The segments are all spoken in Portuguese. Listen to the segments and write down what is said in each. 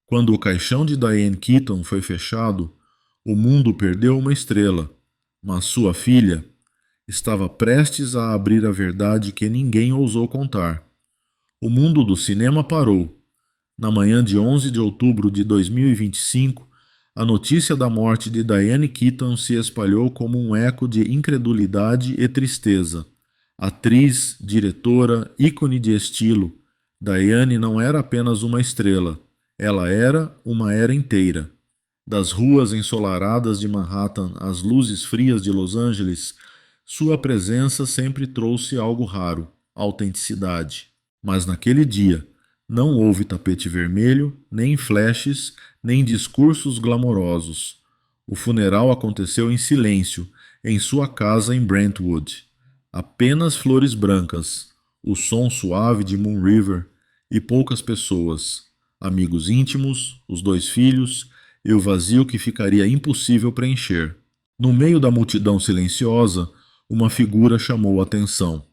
Quando o caixão de Diane Keaton foi fechado, o mundo perdeu uma estrela, mas sua filha estava prestes a abrir a verdade que ninguém ousou contar. O mundo do cinema parou. Na manhã de 11 de outubro de 2025, a notícia da morte de Diane Keaton se espalhou como um eco de incredulidade e tristeza. Atriz, diretora, ícone de estilo, Diane não era apenas uma estrela, ela era uma era inteira. Das ruas ensolaradas de Manhattan às luzes frias de Los Angeles, sua presença sempre trouxe algo raro, autenticidade. Mas naquele dia, não houve tapete vermelho, nem flashes, nem discursos glamourosos. O funeral aconteceu em silêncio, em sua casa em Brentwood. Apenas flores brancas, o som suave de Moon River e poucas pessoas. Amigos íntimos, os dois filhos e o vazio que ficaria impossível preencher. No meio da multidão silenciosa, uma figura chamou a atenção.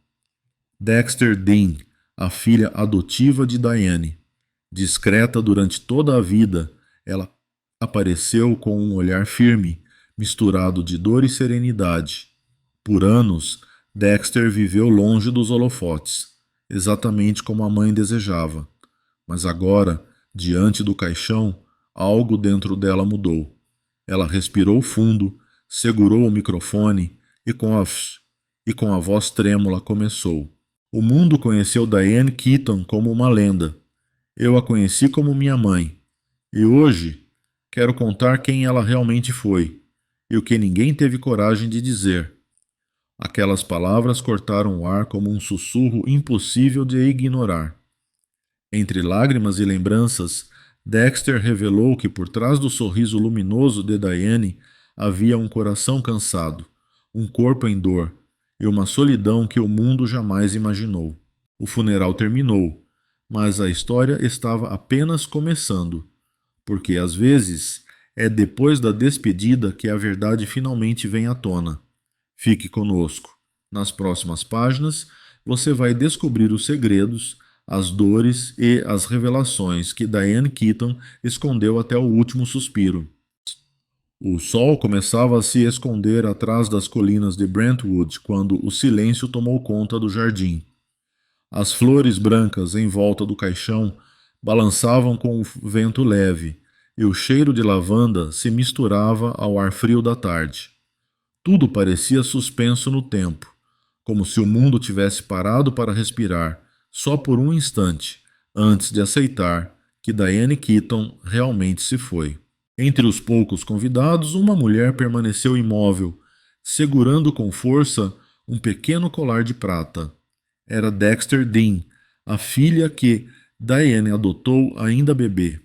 Dexter Dean, a filha adotiva de Diane. Discreta durante toda a vida, ela apareceu com um olhar firme, misturado de dor e serenidade. Por anos, Dexter viveu longe dos holofotes, exatamente como a mãe desejava. Mas agora, diante do caixão, algo dentro dela mudou. Ela respirou fundo, segurou o microfone e com a voz trêmula começou. O mundo conheceu Diane Keaton como uma lenda. Eu a conheci como minha mãe. E hoje quero contar quem ela realmente foi e o que ninguém teve coragem de dizer. Aquelas palavras cortaram o ar como um sussurro impossível de ignorar. Entre lágrimas e lembranças, Dexter revelou que por trás do sorriso luminoso de Diane havia um coração cansado, um corpo em dor e uma solidão que o mundo jamais imaginou. O funeral terminou, mas a história estava apenas começando, porque às vezes é depois da despedida que a verdade finalmente vem à tona. Fique conosco. Nas próximas páginas, você vai descobrir os segredos, as dores e as revelações que Diane Keaton escondeu até o último suspiro. O sol começava a se esconder atrás das colinas de Brentwood quando o silêncio tomou conta do jardim. As flores brancas em volta do caixão balançavam com o vento leve, e o cheiro de lavanda se misturava ao ar frio da tarde. Tudo parecia suspenso no tempo, como se o mundo tivesse parado para respirar, só por um instante, antes de aceitar que Diane Keaton realmente se foi. Entre os poucos convidados, uma mulher permaneceu imóvel, segurando com força um pequeno colar de prata. Era Dexter Dean, a filha que Diane adotou ainda bebê.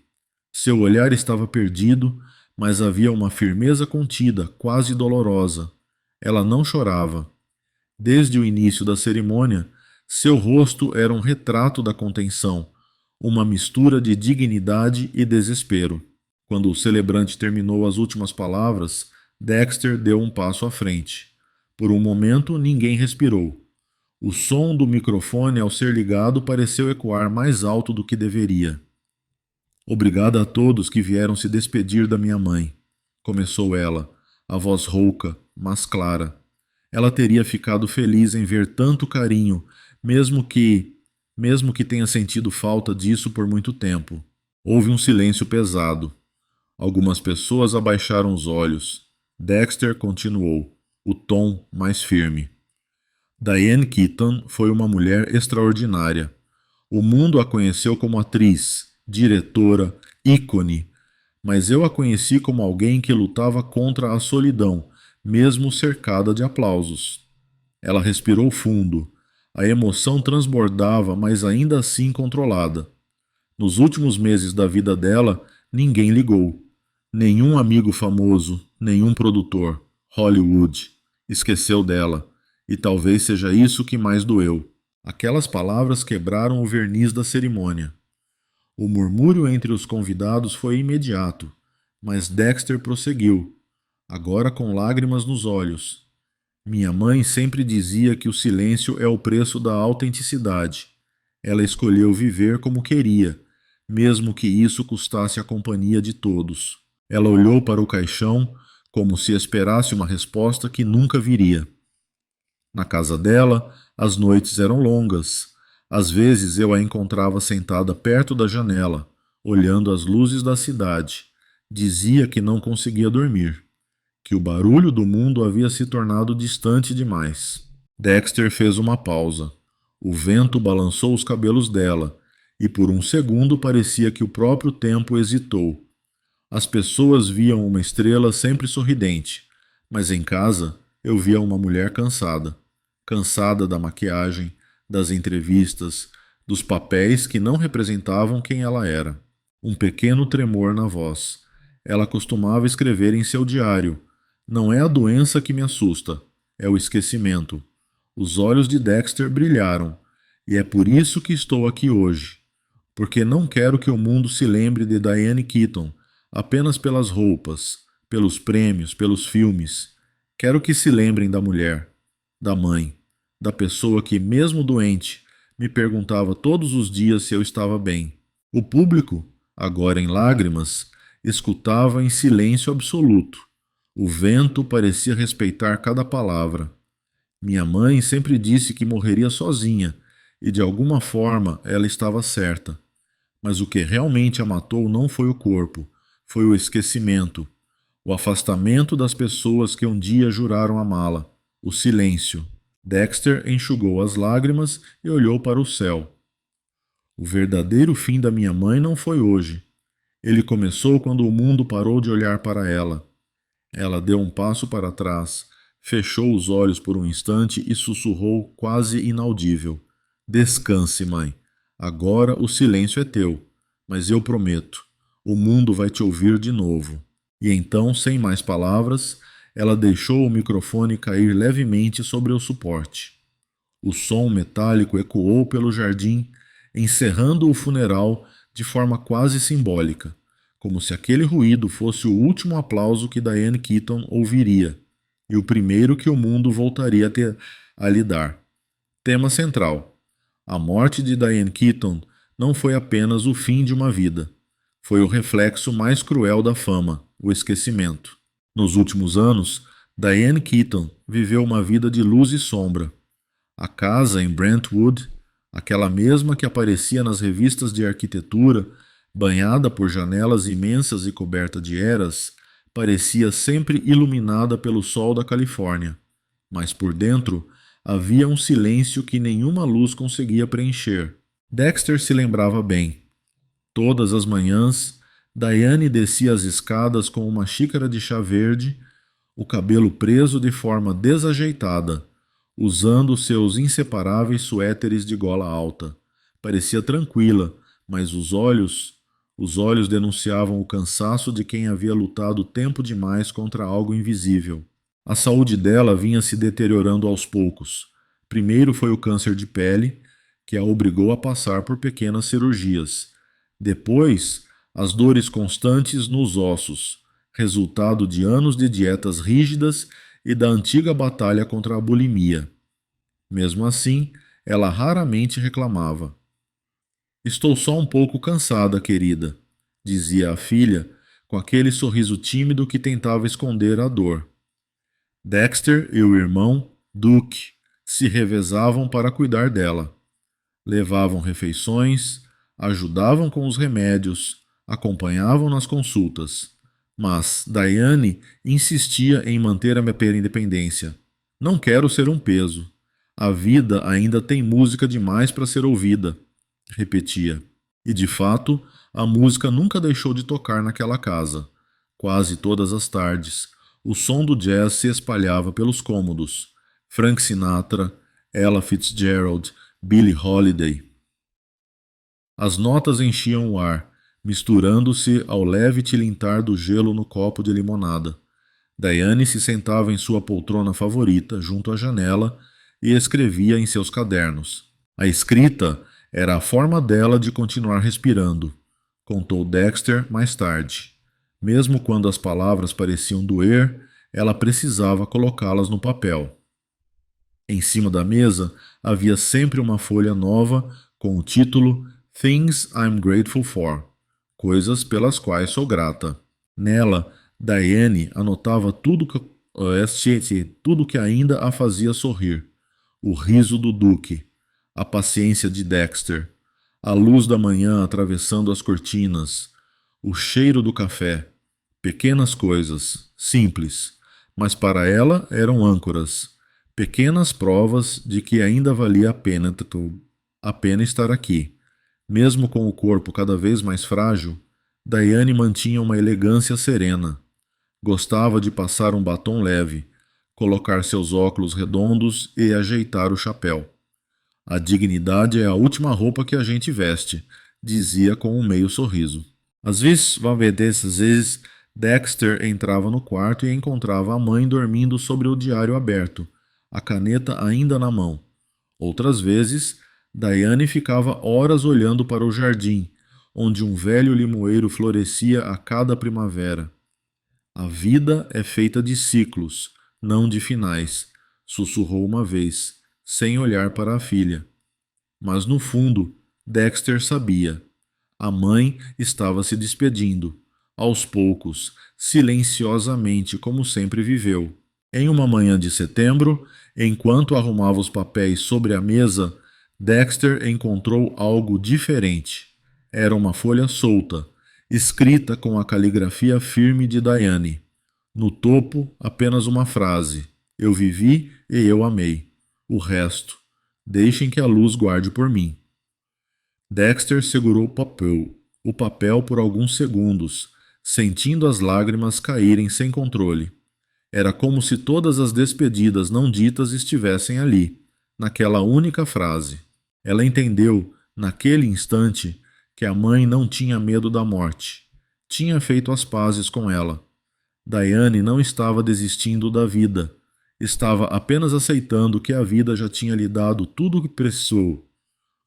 Seu olhar estava perdido, mas havia uma firmeza contida, quase dolorosa. Ela não chorava. Desde o início da cerimônia, seu rosto era um retrato da contenção, uma mistura de dignidade e desespero. Quando o celebrante terminou as últimas palavras, Dexter deu um passo à frente. Por um momento, ninguém respirou. O som do microfone ao ser ligado pareceu ecoar mais alto do que deveria. Obrigada a todos que vieram se despedir da minha mãe, começou ela, a voz rouca, mas clara. Ela teria ficado feliz em ver tanto carinho, mesmo que tenha sentido falta disso por muito tempo. Houve um silêncio pesado. Algumas pessoas abaixaram os olhos. Dexter continuou, o tom mais firme. Diane Keaton foi uma mulher extraordinária. O mundo a conheceu como atriz, diretora, ícone, mas eu a conheci como alguém que lutava contra a solidão, mesmo cercada de aplausos. Ela respirou fundo. A emoção transbordava, mas ainda assim controlada. Nos últimos meses da vida dela, ninguém ligou. Nenhum amigo famoso, nenhum produtor, Hollywood, esqueceu dela. E talvez seja isso que mais doeu. Aquelas palavras quebraram o verniz da cerimônia. O murmúrio entre os convidados foi imediato, mas Dexter prosseguiu, agora com lágrimas nos olhos. Minha mãe sempre dizia que o silêncio é o preço da autenticidade. Ela escolheu viver como queria, mesmo que isso custasse a companhia de todos. Ela olhou para o caixão como se esperasse uma resposta que nunca viria. Na casa dela, as noites eram longas. Às vezes eu a encontrava sentada perto da janela, olhando as luzes da cidade. Dizia que não conseguia dormir, que o barulho do mundo havia se tornado distante demais. Dexter fez uma pausa. O vento balançou os cabelos dela, e por um segundo parecia que o próprio tempo hesitou. As pessoas viam uma estrela sempre sorridente, mas em casa eu via uma mulher cansada. Cansada da maquiagem, das entrevistas, dos papéis que não representavam quem ela era. Um pequeno tremor na voz. Ela costumava escrever em seu diário: "Não é a doença que me assusta, é o esquecimento." Os olhos de Dexter brilharam, e é por isso que estou aqui hoje. Porque não quero que o mundo se lembre de Diane Keaton apenas pelas roupas, pelos prêmios, pelos filmes. Quero que se lembrem da mulher, da mãe, da pessoa que, mesmo doente, me perguntava todos os dias se eu estava bem. O público, agora em lágrimas, escutava em silêncio absoluto. O vento parecia respeitar cada palavra. Minha mãe sempre disse que morreria sozinha, e de alguma forma ela estava certa. Mas o que realmente a matou não foi o corpo, foi o esquecimento, o afastamento das pessoas que um dia juraram amá-la, o silêncio. Dexter enxugou as lágrimas e olhou para o céu. O verdadeiro fim da minha mãe não foi hoje. Ele começou quando o mundo parou de olhar para ela. Ela deu um passo para trás, fechou os olhos por um instante e sussurrou quase inaudível: "Descanse, mãe. Agora o silêncio é teu, mas eu prometo, o mundo vai te ouvir de novo." E então, sem mais palavras, ela deixou o microfone cair levemente sobre o suporte. O som metálico ecoou pelo jardim, encerrando o funeral de forma quase simbólica, como se aquele ruído fosse o último aplauso que Diane Keaton ouviria, e o primeiro que o mundo voltaria a lhe dar. Tema central: a morte de Diane Keaton não foi apenas o fim de uma vida. Foi o reflexo mais cruel da fama, o esquecimento. Nos últimos anos, Diane Keaton viveu uma vida de luz e sombra. A casa em Brentwood, aquela mesma que aparecia nas revistas de arquitetura, banhada por janelas imensas e coberta de eras, parecia sempre iluminada pelo sol da Califórnia. Mas por dentro havia um silêncio que nenhuma luz conseguia preencher. Dexter se lembrava bem. Todas as manhãs, Diane descia as escadas com uma xícara de chá verde, o cabelo preso de forma desajeitada, usando seus inseparáveis suéteres de gola alta. Parecia tranquila, mas os olhos denunciavam o cansaço de quem havia lutado tempo demais contra algo invisível. A saúde dela vinha se deteriorando aos poucos. Primeiro foi o câncer de pele, que a obrigou a passar por pequenas cirurgias. Depois, as dores constantes nos ossos, resultado de anos de dietas rígidas e da antiga batalha contra a bulimia. Mesmo assim, ela raramente reclamava. "Estou só um pouco cansada, querida", dizia a filha, com aquele sorriso tímido que tentava esconder a dor. Dexter e o irmão, Duke, se revezavam para cuidar dela. Levavam refeições, ajudavam com os remédios, acompanhavam nas consultas. Mas Diane insistia em manter a minha independência. "Não quero ser um peso. A vida ainda tem música demais para ser ouvida", repetia. E de fato, a música nunca deixou de tocar naquela casa. Quase todas as tardes, o som do jazz se espalhava pelos cômodos. Frank Sinatra, Ella Fitzgerald, Billie Holiday. As notas enchiam o ar, misturando-se ao leve tilintar do gelo no copo de limonada. Diane se sentava em sua poltrona favorita, junto à janela, e escrevia em seus cadernos. A escrita era a forma dela de continuar respirando, contou Dexter mais tarde. Mesmo quando as palavras pareciam doer, ela precisava colocá-las no papel. Em cima da mesa havia sempre uma folha nova com o título "Things I'm Grateful For", coisas pelas quais sou grata. Nela, Diane anotava tudo que ainda a fazia sorrir. O riso do Duque, a paciência de Dexter, a luz da manhã atravessando as cortinas, o cheiro do café. Pequenas coisas, simples, mas para ela eram âncoras, pequenas provas de que ainda valia a pena estar aqui. Mesmo com o corpo cada vez mais frágil, Diane mantinha uma elegância serena. Gostava de passar um batom leve, colocar seus óculos redondos e ajeitar o chapéu. A dignidade é a última roupa que a gente veste, dizia com um meio sorriso. Às vezes, Dexter entrava no quarto e encontrava a mãe dormindo sobre o diário aberto, a caneta ainda na mão. Outras vezes, Diane ficava horas olhando para o jardim, onde um velho limoeiro florescia a cada primavera. A vida é feita de ciclos, não de finais, sussurrou uma vez, sem olhar para a filha. Mas no fundo, Dexter sabia. A mãe estava se despedindo, aos poucos, silenciosamente, como sempre viveu. Em uma manhã de setembro, enquanto arrumava os papéis sobre a mesa, Dexter encontrou algo diferente. Era uma folha solta, escrita com a caligrafia firme de Diane. No topo, apenas uma frase: Eu vivi e eu amei. O resto, deixem que a luz guarde por mim. Dexter segurou o papel por alguns segundos, sentindo as lágrimas caírem sem controle. Era como se todas as despedidas não ditas estivessem ali, naquela única frase. Ela entendeu, naquele instante, que a mãe não tinha medo da morte. Tinha feito as pazes com ela. Diane não estava desistindo da vida. Estava apenas aceitando que a vida já tinha lhe dado tudo o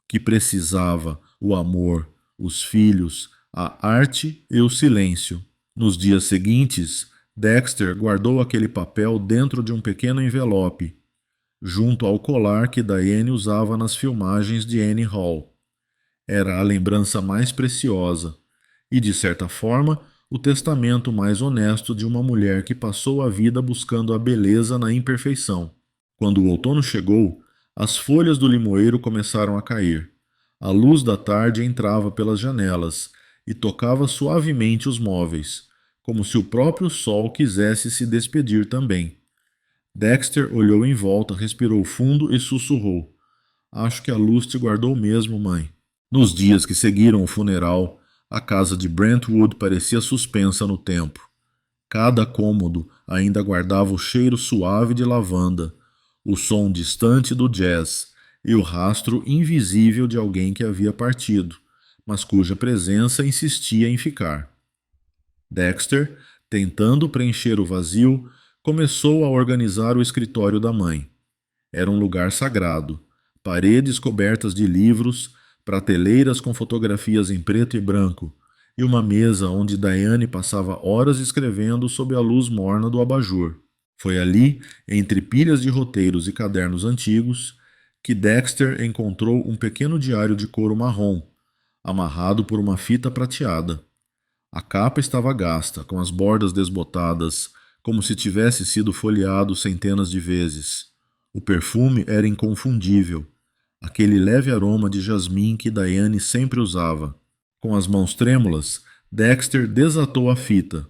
que precisava: o amor, os filhos, a arte e o silêncio. Nos dias seguintes, Dexter guardou aquele papel dentro de um pequeno envelope, junto ao colar que Diane usava nas filmagens de Annie Hall. Era a lembrança mais preciosa e, de certa forma, o testamento mais honesto de uma mulher que passou a vida buscando a beleza na imperfeição. Quando o outono chegou, as folhas do limoeiro começaram a cair. A luz da tarde entrava pelas janelas e tocava suavemente os móveis, como se o próprio sol quisesse se despedir também. Dexter olhou em volta, respirou fundo e sussurrou: Acho que a luz te guardou mesmo, mãe. Nos dias que seguiram o funeral, a casa de Brentwood parecia suspensa no tempo. Cada cômodo ainda guardava o cheiro suave de lavanda, o som distante do jazz e o rastro invisível de alguém que havia partido, mas cuja presença insistia em ficar. Dexter, tentando preencher o vazio, começou a organizar o escritório da mãe. Era um lugar sagrado, paredes cobertas de livros, prateleiras com fotografias em preto e branco, e uma mesa onde Diane passava horas escrevendo sob a luz morna do abajur. Foi ali, entre pilhas de roteiros e cadernos antigos, que Dexter encontrou um pequeno diário de couro marrom, amarrado por uma fita prateada. A capa estava gasta, com as bordas desbotadas, como se tivesse sido folheado centenas de vezes. O perfume era inconfundível, aquele leve aroma de jasmim que Diane sempre usava. Com as mãos trêmulas, Dexter desatou a fita,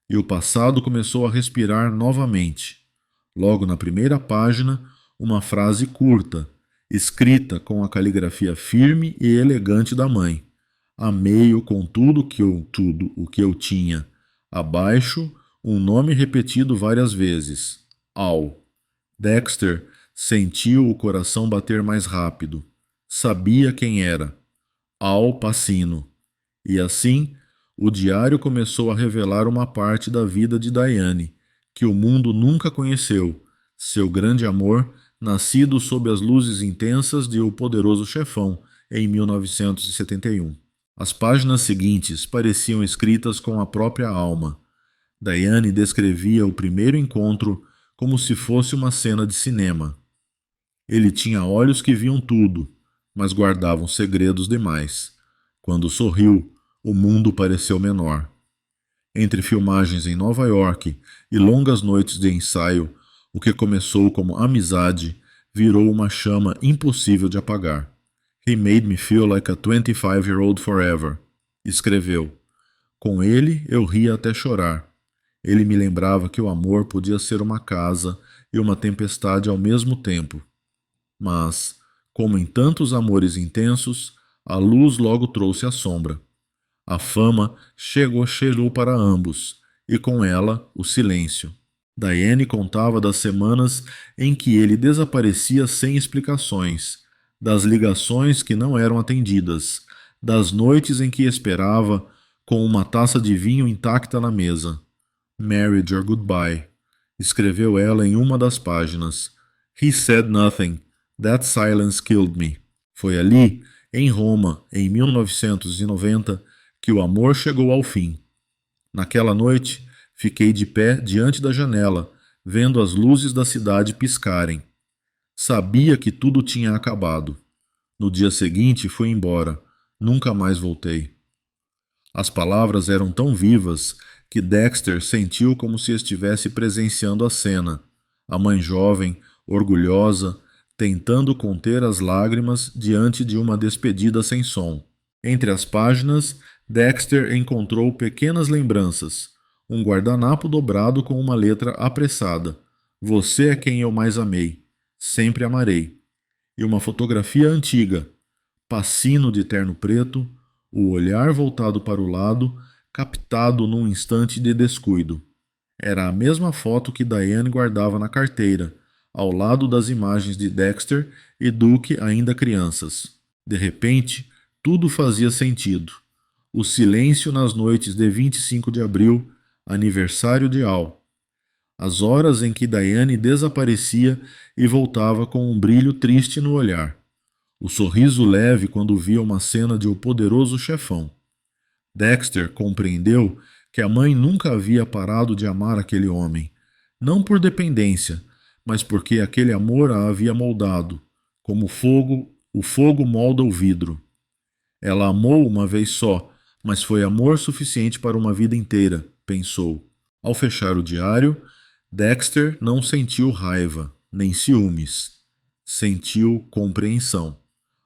e o passado começou a respirar novamente. Logo na primeira página, uma frase curta, escrita com a caligrafia firme e elegante da mãe. Amei-o com tudo o que eu tinha. Abaixo, um nome repetido várias vezes. Al. Dexter sentiu o coração bater mais rápido. Sabia quem era. Al Pacino. E assim, o diário começou a revelar uma parte da vida de Diane, que o mundo nunca conheceu, seu grande amor, nascido sob as luzes intensas de O Poderoso Chefão, em 1971. As páginas seguintes pareciam escritas com a própria alma. Diane descrevia o primeiro encontro como se fosse uma cena de cinema. Ele tinha olhos que viam tudo, mas guardavam segredos demais. Quando sorriu, o mundo pareceu menor. Entre filmagens em Nova York e longas noites de ensaio, o que começou como amizade virou uma chama impossível de apagar. He made me feel like a 25-year-old forever, escreveu. Com ele eu ria até chorar. Ele me lembrava que o amor podia ser uma casa e uma tempestade ao mesmo tempo. Mas, como em tantos amores intensos, a luz logo trouxe a sombra. A fama chegou para ambos, e com ela o silêncio. Diane contava das semanas em que ele desaparecia sem explicações, das ligações que não eram atendidas, das noites em que esperava com uma taça de vinho intacta na mesa. Marriage or Goodbye, escreveu ela em uma das páginas. He said nothing. That silence killed me. Foi ali, em Roma, em 1990, que o amor chegou ao fim. Naquela noite, fiquei de pé diante da janela, vendo as luzes da cidade piscarem. Sabia que tudo tinha acabado. No dia seguinte fui embora. Nunca mais voltei. As palavras eram tão vivas que Dexter sentiu como se estivesse presenciando a cena. A mãe jovem, orgulhosa, tentando conter as lágrimas diante de uma despedida sem som. Entre as páginas, Dexter encontrou pequenas lembranças. Um guardanapo dobrado com uma letra apressada. Você é quem eu mais amei. Sempre amarei. E uma fotografia antiga. Pacino de terno preto, o olhar voltado para o lado, captado num instante de descuido. Era a mesma foto que Diane guardava na carteira, ao lado das imagens de Dexter e Duke ainda crianças. De repente, tudo fazia sentido. O silêncio nas noites de 25 de abril, aniversário de Al. As horas em que Diane desaparecia e voltava com um brilho triste no olhar. O sorriso leve quando via uma cena de O Poderoso Chefão. Dexter compreendeu que a mãe nunca havia parado de amar aquele homem, não por dependência, mas porque aquele amor a havia moldado, como o fogo molda o vidro. Ela amou uma vez só, mas foi amor suficiente para uma vida inteira, pensou. Ao fechar o diário, Dexter não sentiu raiva, nem ciúmes. Sentiu compreensão.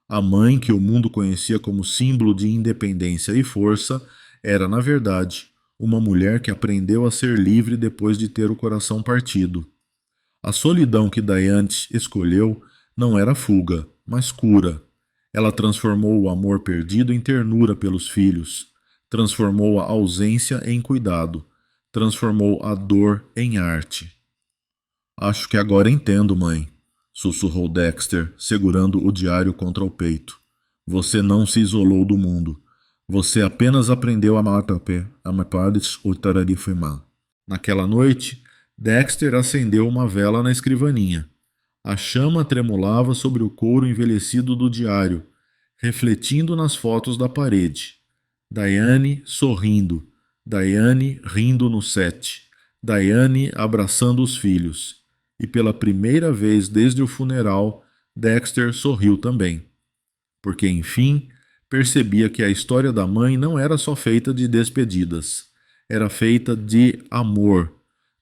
A mãe, que o mundo conhecia como símbolo de independência e força, era, na verdade, uma mulher que aprendeu a ser livre depois de ter o coração partido. A solidão que Diane escolheu não era fuga, mas cura. Ela transformou o amor perdido em ternura pelos filhos, transformou a ausência em cuidado, transformou a dor em arte. Acho que agora entendo, mãe, sussurrou Dexter, segurando o diário contra o peito. Você não se isolou do mundo. Você apenas aprendeu a amar partes ou tararifimar. Naquela noite, Dexter acendeu uma vela na escrivaninha. A chama tremulava sobre o couro envelhecido do diário, refletindo nas fotos da parede. Diane sorrindo, Diane rindo no set, Diane abraçando os filhos. E pela primeira vez desde o funeral, Dexter sorriu também. Porque, enfim, percebia que a história da mãe não era só feita de despedidas. Era feita de amor,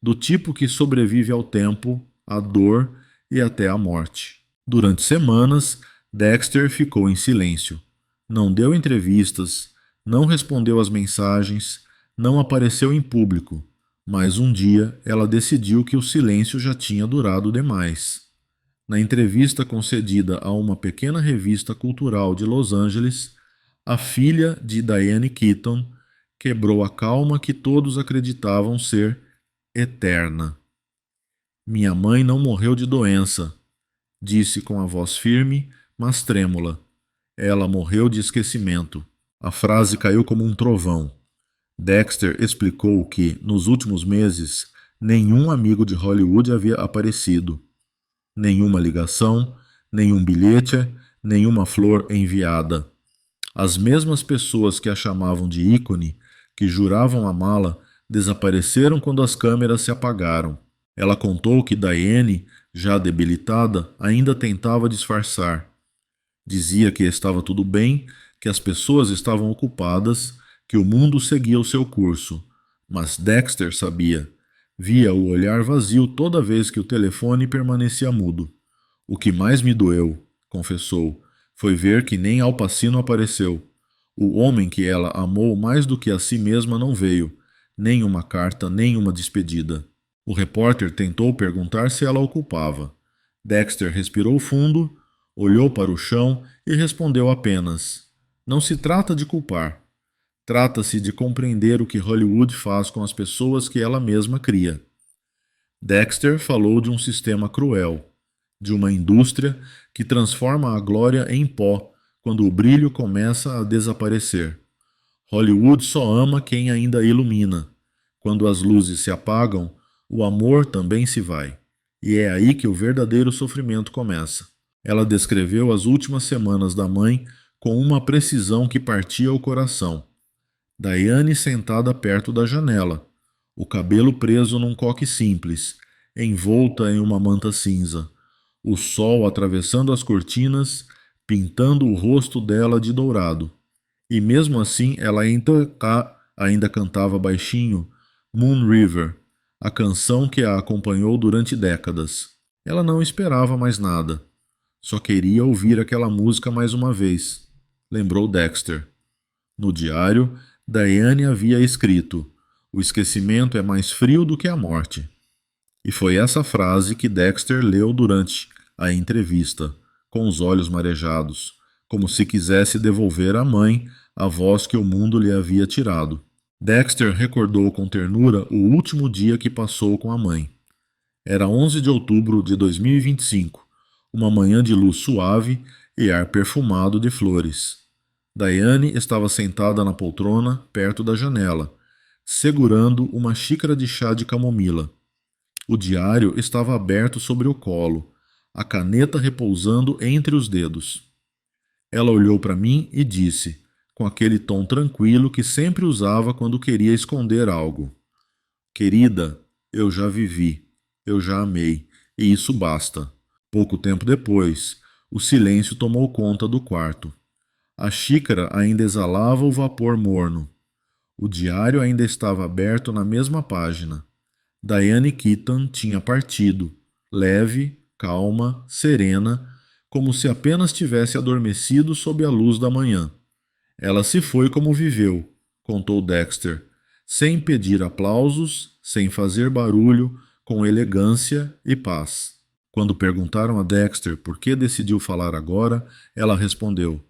do tipo que sobrevive ao tempo, à dor e até à morte. Durante semanas, Dexter ficou em silêncio. Não deu entrevistas, não respondeu às mensagens, não apareceu em público. Mas um dia ela decidiu que o silêncio já tinha durado demais. Na entrevista concedida a uma pequena revista cultural de Los Angeles, a filha de Diane Keaton quebrou a calma que todos acreditavam ser eterna. Minha mãe não morreu de doença, disse com a voz firme, mas trêmula. Ela morreu de esquecimento. A frase caiu como um trovão. Dexter explicou que, nos últimos meses, nenhum amigo de Hollywood havia aparecido. Nenhuma ligação, nenhum bilhete, nenhuma flor enviada. As mesmas pessoas que a chamavam de ícone, que juravam amá-la, desapareceram quando as câmeras se apagaram. Ela contou que Diane, já debilitada, ainda tentava disfarçar. Dizia que estava tudo bem, que as pessoas estavam ocupadas, que o mundo seguia o seu curso. Mas Dexter sabia. Via o olhar vazio toda vez que o telefone permanecia mudo. O que mais me doeu, confessou, foi ver que nem Al Pacino apareceu. O homem que ela amou mais do que a si mesma não veio. Nem uma carta, nem uma despedida. O repórter tentou perguntar se ela o culpava. Dexter respirou fundo, olhou para o chão e respondeu apenas: Não se trata de culpar. Trata-se de compreender o que Hollywood faz com as pessoas que ela mesma cria. Dexter falou de um sistema cruel, de uma indústria que transforma a glória em pó quando o brilho começa a desaparecer. Hollywood só ama quem ainda ilumina. Quando as luzes se apagam, o amor também se vai. E é aí que o verdadeiro sofrimento começa. Ela descreveu as últimas semanas da mãe com uma precisão que partia o coração. Diane sentada perto da janela, o cabelo preso num coque simples, envolta em uma manta cinza. O sol atravessando as cortinas, pintando o rosto dela de dourado. E mesmo assim ela ainda cantava baixinho Moon River, a canção que a acompanhou durante décadas. Ela não esperava mais nada. Só queria ouvir aquela música mais uma vez. Lembrou Dexter. No diário, Diane havia escrito: O esquecimento é mais frio do que a morte. E foi essa frase que Dexter leu durante a entrevista, com os olhos marejados, como se quisesse devolver à mãe a voz que o mundo lhe havia tirado. Dexter recordou com ternura o último dia que passou com a mãe. Era 11 de outubro de 2025, uma manhã de luz suave e ar perfumado de flores. Diane estava sentada na poltrona, perto da janela, segurando uma xícara de chá de camomila. O diário estava aberto sobre o colo, a caneta repousando entre os dedos. Ela olhou para mim e disse, com aquele tom tranquilo que sempre usava quando queria esconder algo: Querida, eu já vivi, eu já amei, e isso basta. Pouco tempo depois, o silêncio tomou conta do quarto. A xícara ainda exalava o vapor morno. O diário ainda estava aberto na mesma página. Diane Keaton tinha partido, leve, calma, serena, como se apenas tivesse adormecido sob a luz da manhã. Ela se foi como viveu, contou Dexter, sem pedir aplausos, sem fazer barulho, com elegância e paz. Quando perguntaram a Dexter por que decidiu falar agora, ela respondeu: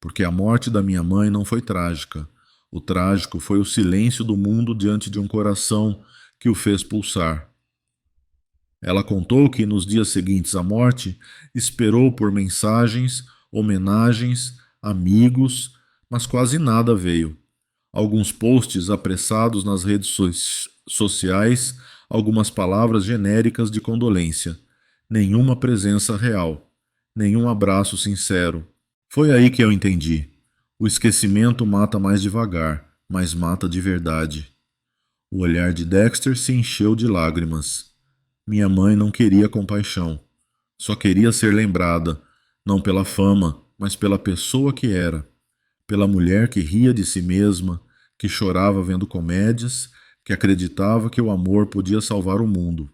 Porque a morte da minha mãe não foi trágica. O trágico foi o silêncio do mundo diante de um coração que o fez pulsar. Ela contou que nos dias seguintes à morte esperou por mensagens, homenagens, amigos, mas quase nada veio. Alguns posts apressados nas redes sociais, algumas palavras genéricas de condolência. Nenhuma presença real, nenhum abraço sincero. Foi aí que eu entendi. O esquecimento mata mais devagar, mas mata de verdade. O olhar de Dexter se encheu de lágrimas. Minha mãe não queria compaixão. Só queria ser lembrada, não pela fama, mas pela pessoa que era. Pela mulher que ria de si mesma, que chorava vendo comédias, que acreditava que o amor podia salvar o mundo.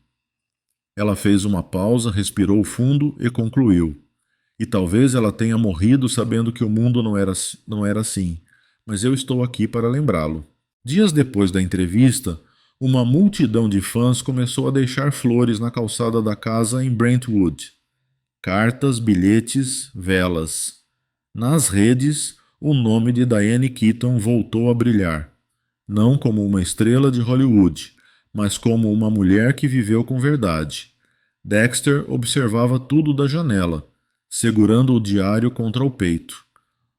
Ela fez uma pausa, respirou fundo e concluiu. E talvez ela tenha morrido sabendo que o mundo não era assim, mas eu estou aqui para lembrá-lo. Dias depois da entrevista, uma multidão de fãs começou a deixar flores na calçada da casa em Brentwood. Cartas, bilhetes, velas. Nas redes, o nome de Diane Keaton voltou a brilhar. Não como uma estrela de Hollywood, mas como uma mulher que viveu com verdade. Dexter observava tudo da janela, segurando o diário contra o peito.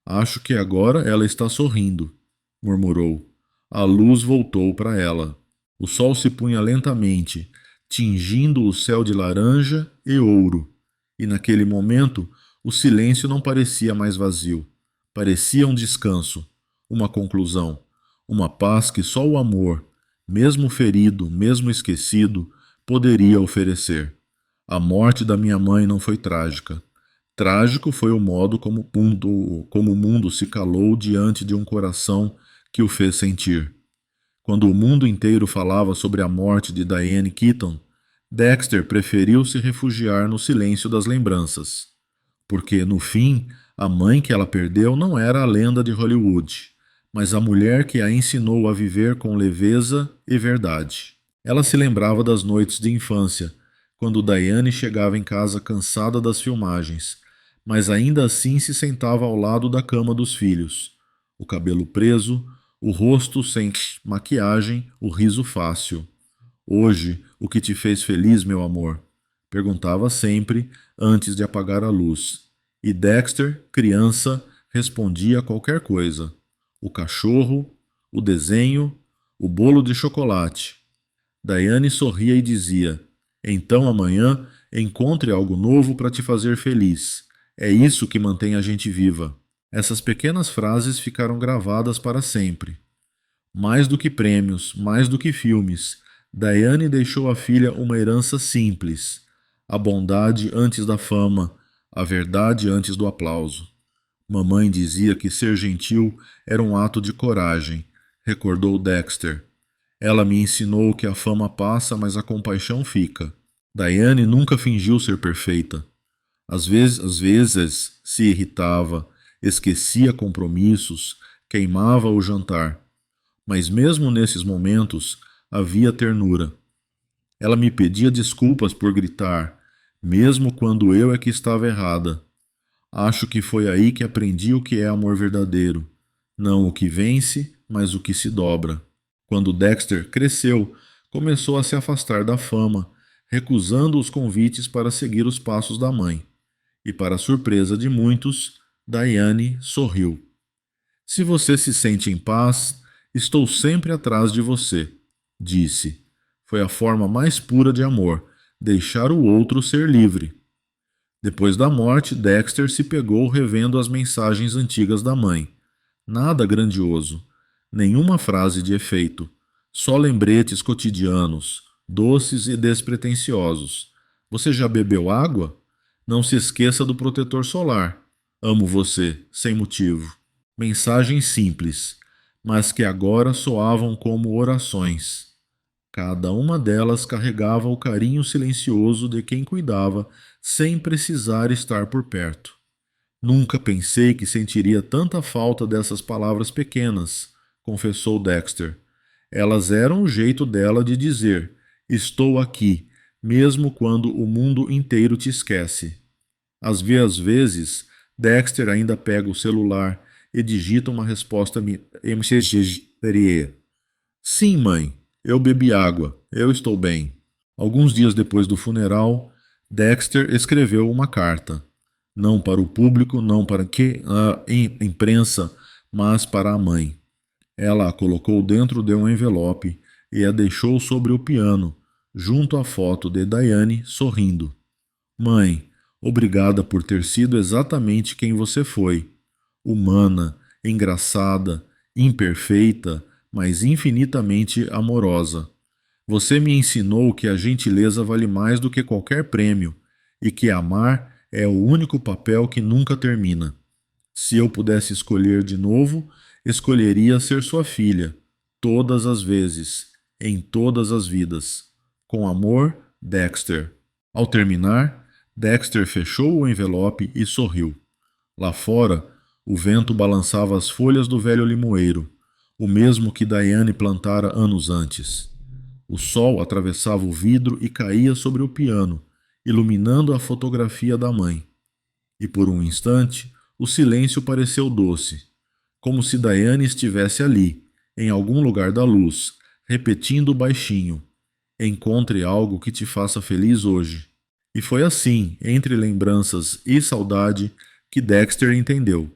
Acho que agora ela está sorrindo, murmurou. A luz voltou para ela. O sol se punha lentamente, tingindo o céu de laranja e ouro. E naquele momento, o silêncio não parecia mais vazio. Parecia um descanso, uma conclusão, uma paz que só o amor, mesmo ferido, mesmo esquecido, poderia oferecer. A morte da minha mãe não foi trágica. Trágico foi o modo como o mundo se calou diante de um coração que o fez sentir. Quando o mundo inteiro falava sobre a morte de Diane Keaton, Dexter preferiu se refugiar no silêncio das lembranças. Porque, no fim, a mãe que ela perdeu não era a lenda de Hollywood, mas a mulher que a ensinou a viver com leveza e verdade. Ela se lembrava das noites de infância, quando Diane chegava em casa cansada das filmagens, mas ainda assim se sentava ao lado da cama dos filhos, o cabelo preso, o rosto sem maquiagem, o riso fácil. Hoje, o que te fez feliz, meu amor? Perguntava sempre antes de apagar a luz. E Dexter, criança, respondia qualquer coisa. O cachorro, o desenho, o bolo de chocolate. Diane sorria e dizia: Então amanhã encontre algo novo para te fazer feliz. É isso que mantém a gente viva. Essas pequenas frases ficaram gravadas para sempre. Mais do que prêmios, mais do que filmes, Diane deixou à filha uma herança simples: a bondade antes da fama, a verdade antes do aplauso. Mamãe dizia que ser gentil era um ato de coragem, recordou Dexter. Ela me ensinou que a fama passa, mas a compaixão fica. Diane nunca fingiu ser perfeita. Às vezes se irritava, esquecia compromissos, queimava o jantar. Mas mesmo nesses momentos havia ternura. Ela me pedia desculpas por gritar, mesmo quando eu é que estava errada. Acho que foi aí que aprendi o que é amor verdadeiro. Não o que vence, mas o que se dobra. Quando Dexter cresceu, começou a se afastar da fama, recusando os convites para seguir os passos da mãe. E, para surpresa de muitos, Diane sorriu. Se você se sente em paz, estou sempre atrás de você, disse. Foi a forma mais pura de amor, deixar o outro ser livre. Depois da morte, Dexter se pegou revendo as mensagens antigas da mãe. Nada grandioso, nenhuma frase de efeito, só lembretes cotidianos, doces e despretensiosos. Você já bebeu água? Não se esqueça do protetor solar. Amo você, sem motivo. Mensagens simples, mas que agora soavam como orações. Cada uma delas carregava o carinho silencioso de quem cuidava, sem precisar estar por perto. Nunca pensei que sentiria tanta falta dessas palavras pequenas, confessou Dexter. Elas eram o jeito dela de dizer: Estou aqui, mesmo quando o mundo inteiro te esquece. Às vezes, Dexter ainda pega o celular e digita uma resposta MCG. Sim, mãe, eu bebi água, eu estou bem. Alguns dias depois do funeral, Dexter escreveu uma carta. Não para o público, não para a imprensa, mas para a mãe. Ela a colocou dentro de um envelope e a deixou sobre o piano, junto à foto de Diane sorrindo. Mãe, obrigada por ter sido exatamente quem você foi. Humana, engraçada, imperfeita, mas infinitamente amorosa. Você me ensinou que a gentileza vale mais do que qualquer prêmio e que amar é o único papel que nunca termina. Se eu pudesse escolher de novo, escolheria ser sua filha, todas as vezes, em todas as vidas. Com amor, Dexter. Ao terminar, Dexter fechou o envelope e sorriu. Lá fora, o vento balançava as folhas do velho limoeiro, o mesmo que Diane plantara anos antes. O sol atravessava o vidro e caía sobre o piano, iluminando a fotografia da mãe. E por um instante, o silêncio pareceu doce, como se Diane estivesse ali, em algum lugar da luz, repetindo baixinho: Encontre algo que te faça feliz hoje. E foi assim, entre lembranças e saudade, que Dexter entendeu.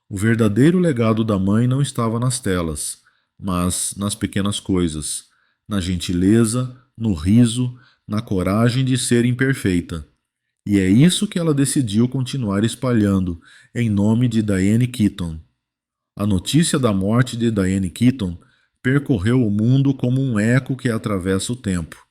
O verdadeiro legado da mãe não estava nas telas, mas nas pequenas coisas, na gentileza, no riso, na coragem de ser imperfeita. E é isso que ela decidiu continuar espalhando, em nome de Diane Keaton. A notícia da morte de Diane Keaton percorreu o mundo como um eco que atravessa o tempo.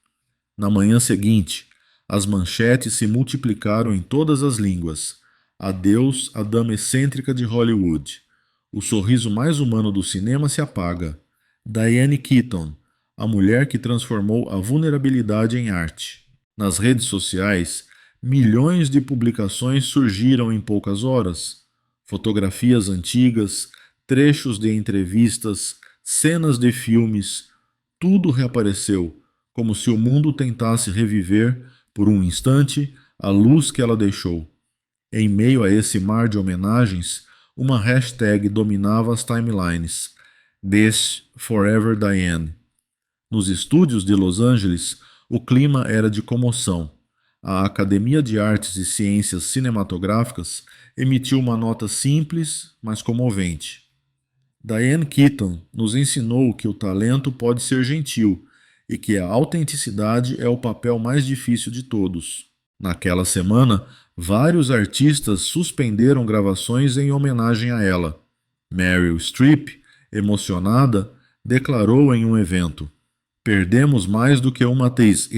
Na manhã seguinte, as manchetes se multiplicaram em todas as línguas. Adeus à dama excêntrica de Hollywood. O sorriso mais humano do cinema se apaga. Diane Keaton, a mulher que transformou a vulnerabilidade em arte. Nas redes sociais, milhões de publicações surgiram em poucas horas. Fotografias antigas, trechos de entrevistas, cenas de filmes, tudo reapareceu, como se o mundo tentasse reviver, por um instante, a luz que ela deixou. Em meio a esse mar de homenagens, uma hashtag dominava as timelines: This Forever Diane. Nos estúdios de Los Angeles, o clima era de comoção. A Academia de Artes e Ciências Cinematográficas emitiu uma nota simples, mas comovente. Diane Keaton nos ensinou que o talento pode ser gentil e que a autenticidade é o papel mais difícil de todos. Naquela semana, vários artistas suspenderam gravações em homenagem a ela. Meryl Streep, emocionada, declarou em um evento: "Perdemos mais do que uma atriz,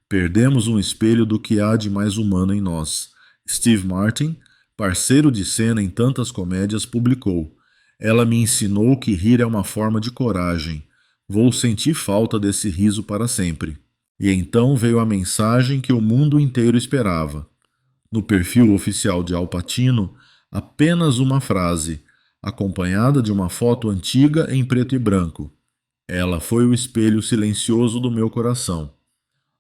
perdemos um espelho do que há de mais humano em nós." Steve Martin, parceiro de cena em tantas comédias, publicou: "Ela me ensinou que rir é uma forma de coragem. Vou sentir falta desse riso para sempre." E então veio a mensagem que o mundo inteiro esperava. No perfil oficial de Al Pacino, apenas uma frase, acompanhada de uma foto antiga em preto e branco: "Ela foi o espelho silencioso do meu coração."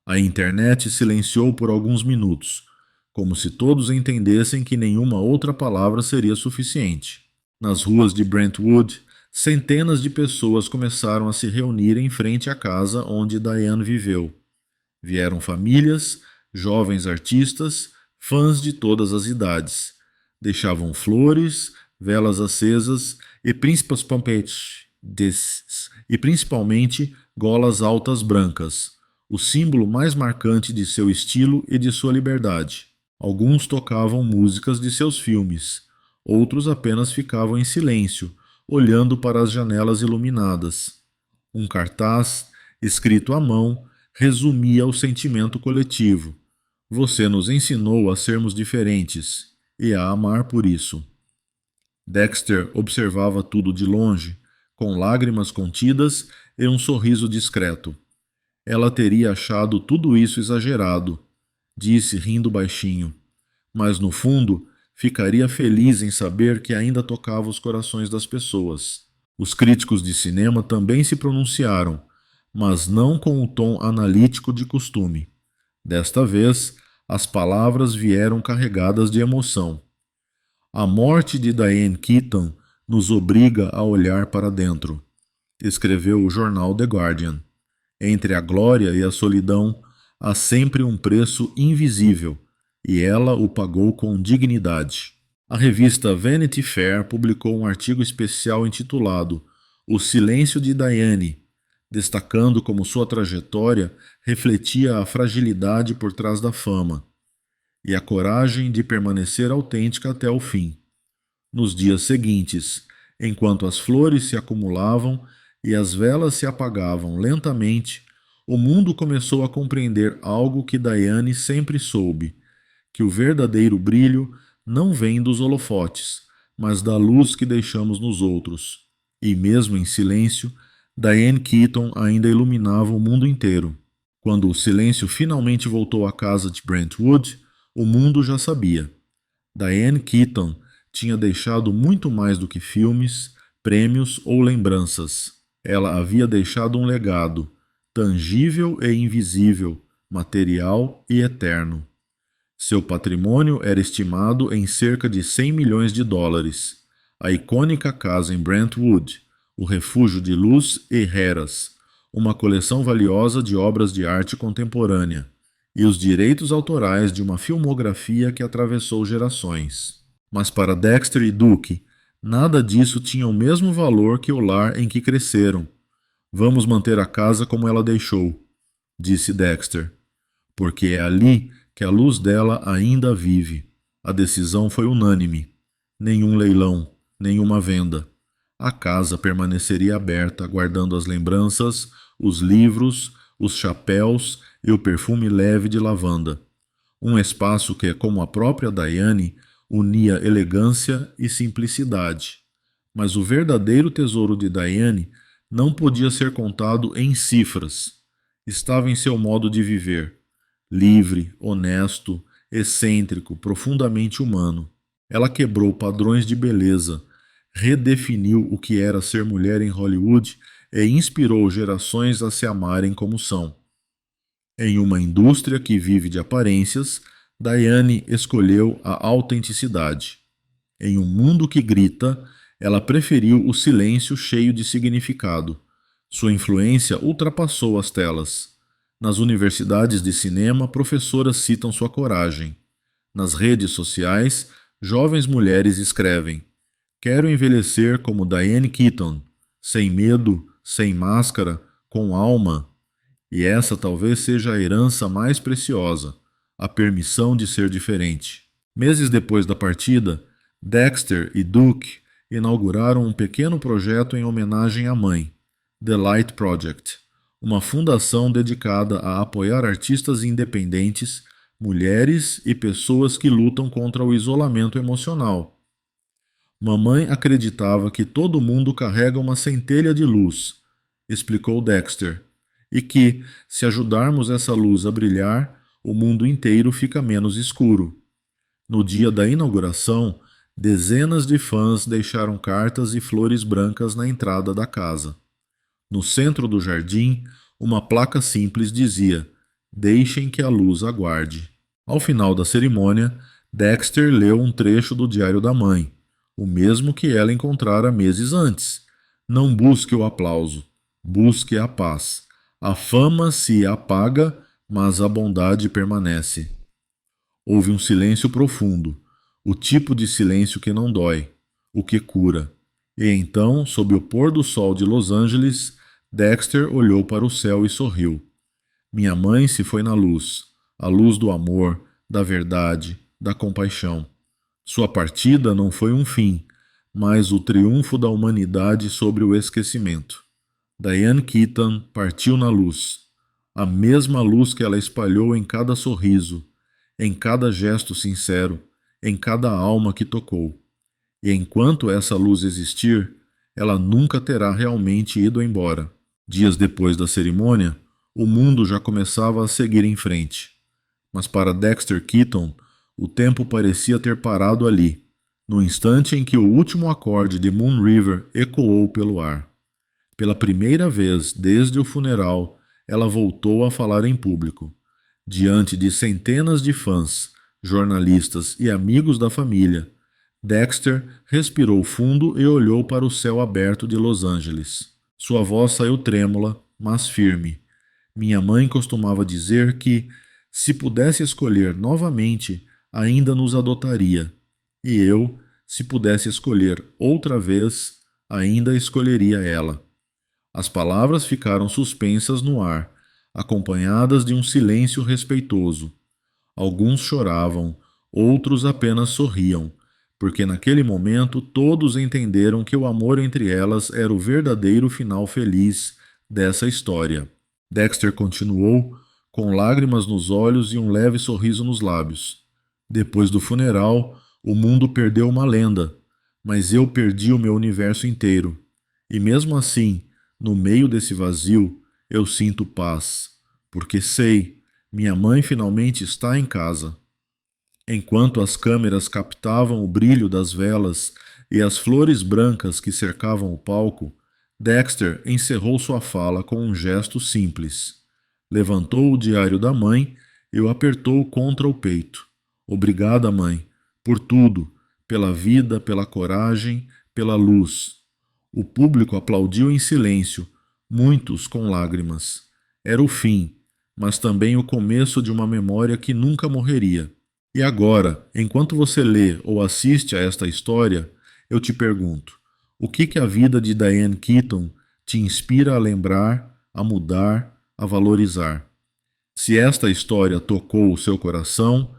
A internet silenciou por alguns minutos, como se todos entendessem que nenhuma outra palavra seria suficiente. Nas ruas de Brentwood, centenas de pessoas começaram a se reunir em frente à casa onde Diane viveu. Vieram famílias, jovens artistas, fãs de todas as idades. Deixavam flores, velas acesas e principalmente golas altas brancas, o símbolo mais marcante de seu estilo e de sua liberdade. Alguns tocavam músicas de seus filmes, outros apenas ficavam em silêncio, olhando para as janelas iluminadas. Um cartaz, escrito à mão, resumia o sentimento coletivo: "Você nos ensinou a sermos diferentes e a amar por isso." Dexter observava tudo de longe, com lágrimas contidas e um sorriso discreto. Ela teria achado tudo isso exagerado, disse rindo baixinho, mas no fundo ficaria feliz em saber que ainda tocava os corações das pessoas. Os críticos de cinema também se pronunciaram, mas não com o tom analítico de costume. Desta vez, as palavras vieram carregadas de emoção. "A morte de Diane Keaton nos obriga a olhar para dentro", escreveu o jornal The Guardian. "Entre a glória e a solidão há sempre um preço invisível, e ela o pagou com dignidade." A revista Vanity Fair publicou um artigo especial intitulado "O Silêncio de Diane", destacando como sua trajetória refletia a fragilidade por trás da fama e a coragem de permanecer autêntica até o fim. Nos dias seguintes, enquanto as flores se acumulavam e as velas se apagavam lentamente, o mundo começou a compreender algo que Diane sempre soube: que o verdadeiro brilho não vem dos holofotes, mas da luz que deixamos nos outros. E mesmo em silêncio, Diane Keaton ainda iluminava o mundo inteiro. Quando o silêncio finalmente voltou à casa de Brentwood, o mundo já sabia. Diane Keaton tinha deixado muito mais do que filmes, prêmios ou lembranças. Ela havia deixado um legado, tangível e invisível, material e eterno. Seu patrimônio era estimado em cerca de $100 milhões. A icônica casa em Brentwood, o refúgio de luz e Heras, uma coleção valiosa de obras de arte contemporânea, e os direitos autorais de uma filmografia que atravessou gerações. Mas para Dexter e Duke, nada disso tinha o mesmo valor que o lar em que cresceram. "Vamos manter a casa como ela deixou", disse Dexter, "porque é ali que a luz dela ainda vive." A decisão foi unânime. Nenhum leilão, nenhuma venda. A casa permaneceria aberta, guardando as lembranças, os livros, os chapéus e o perfume leve de lavanda. Um espaço que, como a própria Diane, unia elegância e simplicidade. Mas o verdadeiro tesouro de Diane não podia ser contado em cifras. Estava em seu modo de viver, livre, honesto, excêntrico, profundamente humano. Ela quebrou padrões de beleza, redefiniu o que era ser mulher em Hollywood e inspirou gerações a se amarem como são. Em uma indústria que vive de aparências, Diane escolheu a autenticidade. Em um mundo que grita, ela preferiu o silêncio cheio de significado. Sua influência ultrapassou as telas. Nas universidades de cinema, professoras citam sua coragem. Nas redes sociais, jovens mulheres escrevem: Quero envelhecer como Diane Keaton, sem medo, sem máscara, com alma. E essa talvez seja a herança mais preciosa, a permissão de ser diferente. Meses depois da partida, Dexter e Duke inauguraram um pequeno projeto em homenagem à mãe, The Light Project, uma fundação dedicada a apoiar artistas independentes, mulheres e pessoas que lutam contra o isolamento emocional. Mamãe acreditava que todo mundo carrega uma centelha de luz, explicou Dexter, e que, se ajudarmos essa luz a brilhar, o mundo inteiro fica menos escuro. No dia da inauguração, dezenas de fãs deixaram cartas e flores brancas na entrada da casa. No centro do jardim, uma placa simples dizia: Deixem que a luz aguarde. Ao final da cerimônia, Dexter leu um trecho do Diário da Mãe, o mesmo que ela encontrara meses antes. Não busque o aplauso, busque a paz. A fama se apaga, mas a bondade permanece. Houve um silêncio profundo, o tipo de silêncio que não dói, o que cura. E então, sob o pôr do sol de Los Angeles, Dexter olhou para o céu e sorriu. Minha mãe se foi na luz, a luz do amor, da verdade, da compaixão. Sua partida não foi um fim, mas o triunfo da humanidade sobre o esquecimento. Diane Keaton partiu na luz, a mesma luz que ela espalhou em cada sorriso, em cada gesto sincero, em cada alma que tocou. E enquanto essa luz existir, ela nunca terá realmente ido embora. Dias depois da cerimônia, o mundo já começava a seguir em frente. Mas para Dexter Keaton, o tempo parecia ter parado ali, no instante em que o último acorde de Moon River ecoou pelo ar. Pela primeira vez desde o funeral, ela voltou a falar em público. Diante de centenas de fãs, jornalistas e amigos da família, Dexter respirou fundo e olhou para o céu aberto de Los Angeles. Sua voz saiu trêmula, mas firme. Minha mãe costumava dizer que, se pudesse escolher novamente, ainda nos adotaria. E eu, se pudesse escolher outra vez, ainda escolheria ela. As palavras ficaram suspensas no ar, acompanhadas de um silêncio respeitoso. Alguns choravam, outros apenas sorriam, porque naquele momento todos entenderam que o amor entre elas era o verdadeiro final feliz dessa história. Dexter continuou, com lágrimas nos olhos e um leve sorriso nos lábios. Depois do funeral, o mundo perdeu uma lenda, mas eu perdi o meu universo inteiro. E mesmo assim, no meio desse vazio, eu sinto paz, porque sei, minha mãe finalmente está em casa. Enquanto as câmeras captavam o brilho das velas e as flores brancas que cercavam o palco, Dexter encerrou sua fala com um gesto simples. Levantou o diário da mãe e o apertou contra o peito. Obrigada, mãe, por tudo, pela vida, pela coragem, pela luz. O público aplaudiu em silêncio, muitos com lágrimas. Era o fim, mas também o começo de uma memória que nunca morreria. E agora, enquanto você lê ou assiste a esta história, eu te pergunto: o que a vida de Diane Keaton te inspira a lembrar, a mudar, a valorizar? Se esta história tocou o seu coração,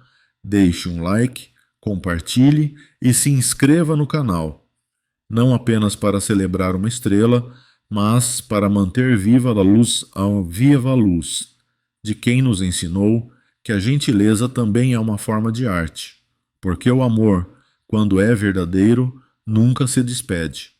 deixe um like, compartilhe e se inscreva no canal. Não apenas para celebrar uma estrela, mas para manter viva a viva luz de quem nos ensinou que a gentileza também é uma forma de arte, porque o amor, quando é verdadeiro, nunca se despede.